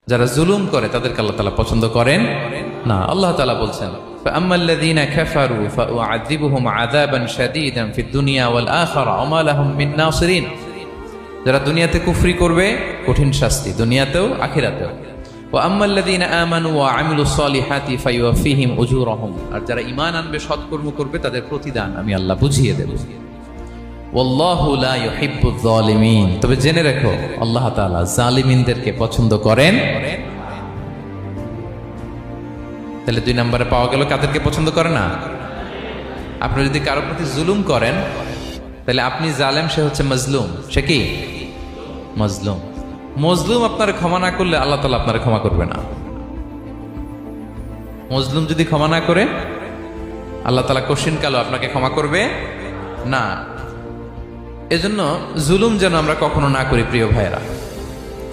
যারা জুলুম করে তাদেরকে আল্লাহ তাআলা পছন্দ করেন না। আল্লাহ তাআলা বলছেন فأما الذين كفروا فأعذبهم عذابا شديدا في الدنيا والآخرة وما لهم من ناصرين। যারা দুনিয়াতে কুফরি করবে কঠিন শাস্তি দুনিয়াতেও আখিরাতেও। وأما الذين آمنوا وعملوا الصالحات فيوفيهم أجورهم। আর যারা ঈমান আনবে সৎকর্ম করবে তাদের প্রতিদান আমি আল্লাহ বুঝিয়ে দেব। ওয়াল্লাহু লা ইউহিব্বুয যালিমিন। তবে জেনে রাখো আল্লাহ তাআলা জালিমিনদেরকে পছন্দ করেন। তাহলে 2 নম্বরে পাওয়া গেল কাদেরকে পছন্দ করে না। আপনি যদি কারো প্রতি জুলুম করেন তাহলে আপনি জালেম, সে হচ্ছে মজলুম। সে কি মজলুম। মজলুম আপনার ক্ষমা না করলে আল্লাহ তাআলা আপনার ক্ষমা করবে না। মজলুম যদি ক্ষমা না করে আল্লাহ তাআলা কঠিন কালো আপনাকে ক্ষমা করবে না। এজন্য জুলুম যেন আমরা কখনো না করি প্রিয় ভাইরা।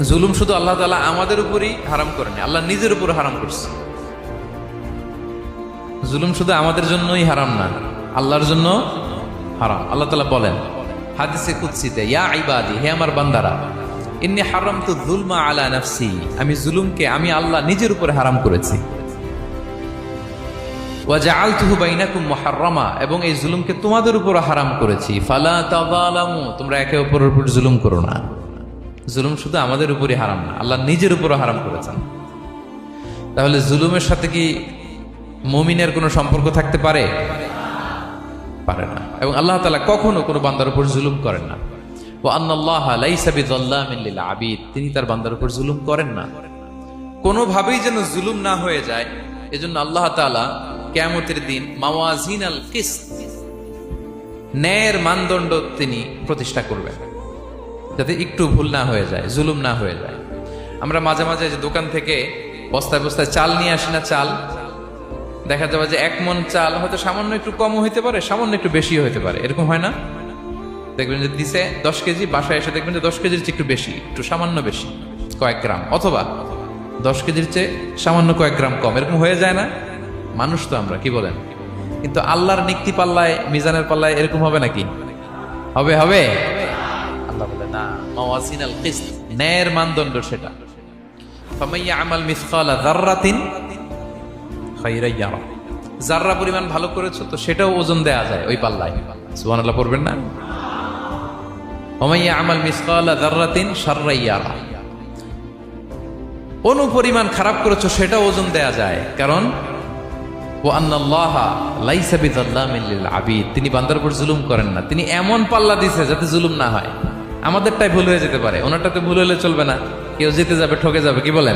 জুলুম শুধু আল্লাহ তাআলা আমাদের উপরই হারাম করেনি, আল্লাহ নিজের উপর হারাম করছে। জুলুম শুধু আমাদের জন্যই হারাম না, আল্লাহর জন্য হারাম। আল্লাহ তাআলা বলেন হাদিসে কুদসিতে, ইয়া ইবাদি, হে আমার বান্দারা, ইন্নী হারামতু যুলমা আলা নাফসি, আমি জুলুমকে আমি আল্লাহ নিজের উপরে হারাম করেছি। ওয়া জাআলতুহু বাইনাকুম মুহাররামা, এবং এই জুলুমকে তোমাদের উপর হারাম করেছি। ফালা তাযালামু, তোমরা একে অপরের উপর জুলুম করো না। জুলুম শুধু আমাদের উপরই হারাম না, আল্লাহ নিজের উপরও হারাম করেছেন। তাহলে জুলুমের সাথে কি মুমিনের কোনো সম্পর্ক থাকতে পারে? পারে না। এবং আল্লাহ তাআলা কখনো কোনো বান্দার উপর জুলুম করেন না। ওয়া আন্নাল্লাহা লাইসা বিযাল্লামিন লিল আবিদ, তিনি তার বান্দার উপর জুলুম করেন না। কোনোভাবেই যেন জুলুম না হয়ে যায়, এজন্য আল্লাহ তাআলা কিয়ামতের দিন মাওয়াজিনাল কিসত, ন্যায়ের মানদণ্ড তিনি প্রতিষ্ঠা করবেন, যাতে একটু ভুল না হয়ে যায়, জুলুম না হয়ে যায়। আমরা মাঝে মাঝে যে দোকান থেকে বস্তায় বস্তায় চাল নিয়ে আসি না, চাল দেখা যাবে যে 1 মণ চাল হয়তো সামান্য একটু কমও হইতে পারে, সামান্য একটু বেশিও হইতে পারে। এরকম হয় না? দেখবেন যে দিছে 10 কেজি, বাসায় এসে দেখবেন যে 10 কেজির চেয়ে একটু বেশি, একটু সামান্য বেশি কয়েক গ্রাম, অথবা 10 কেজির চেয়ে সামান্য কয়েক গ্রাম কম, এরকম হয়ে যায় না? মানুষ তো আমরা, কি বলেন? কিন্তু আল্লাহর নিক্তি পাল্লায়, মিজানের পাল্লায় এরকম হবে নাকি? হবে? হবে? আল্লাহ বলে না, মাওয়াজিনাল কিসত, ন্যায়ের মানদণ্ড সেটা। ফামাইয়া আমাল মিসকালা যাররাতিন খায়রান ইয়ারা, যাররা পরিমাণ ভালো করেছো তো সেটাও ওজন দেয়া যায় ওই পাল্লায়। সুবহানাল্লাহ পড়বেন না? ফামাইয়া আমাল মিসকালা যাররাতিন শাররান ইয়ারা, অনুপরিমাণ খারাপ করেছো সেটাও ওজন দেয়া যায়। কারণ ওয়া আন্নাল্লাহা লাইসা বিযাল্লামিন লিল আবিদ, তিনি বান্দার উপর জুলুম করেন না। তিনি এমন পাল্লা দিয়েছে যাতে জুলুম না হয়। আমাদেরটাই ভুল হয়ে যেতে পারে, ওনারটাতে ভুল হলে চলবে না, কেউ জিতে যাবে, ঠকে যাবে, কি বলেন?